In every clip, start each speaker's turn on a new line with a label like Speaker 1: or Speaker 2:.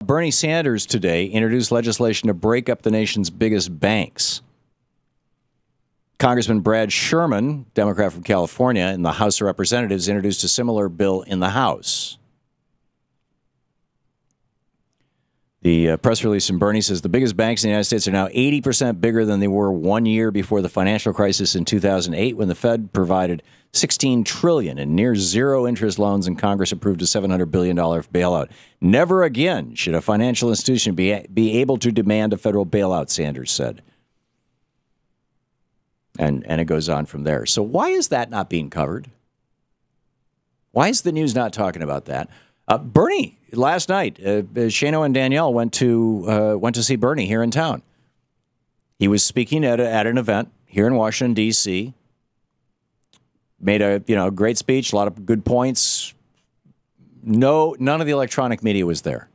Speaker 1: Bernie Sanders today introduced legislation to break up the nation's biggest banks. Congressman Brad Sherman, Democrat from California, in the House of Representatives, introduced a similar bill in the House. The press release from Bernie says the biggest banks in the United States are now 80% bigger than they were 1 year before the financial crisis in 2008, when the Fed provided $16 trillion in near zero interest loans and Congress approved a $700 billion bailout. Never again should a financial institution be able to demand a federal bailout, Sanders said. And it goes on from there. So why is that not being covered? Why is the news not talking about that? Bernie, last night, Shano and Danielle went to see Bernie here in town. He was speaking at an event here in Washington, D.C., made a great speech, a lot of good points. None of the electronic media was there.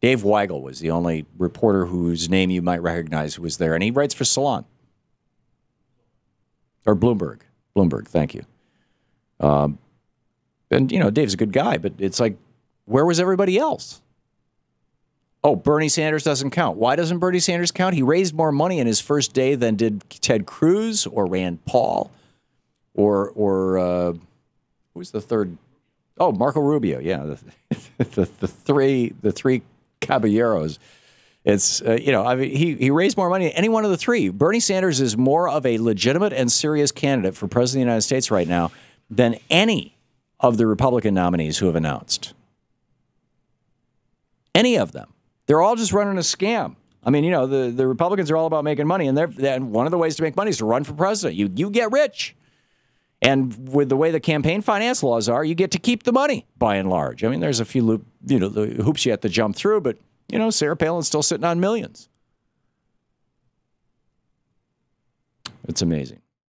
Speaker 1: Dave Weigel was the only reporter whose name you might recognize who was there, and he writes for Salon. Or Bloomberg. Bloomberg, thank you. And, Dave's a good guy, but it's like, where was everybody else? Oh, Bernie Sanders doesn't count. Why doesn't Bernie Sanders count? He raised more money in his first day than did Ted Cruz or Rand Paul or who was the third? Oh, Marco Rubio. Yeah, the three caballeros. It's, he raised more money than any one of the three. Bernie Sanders is more of a legitimate and serious candidate for president of the United States right now than any of the Republican nominees who have announced. Any of them. They're all just running a scam. I mean, the Republicans are all about making money, and one of the ways to make money is to run for president. You get rich. And with the way the campaign finance laws are, you get to keep the money, by and large. I mean, there's a few the hoops you have to jump through, but Sarah Palin's still sitting on millions. It's amazing.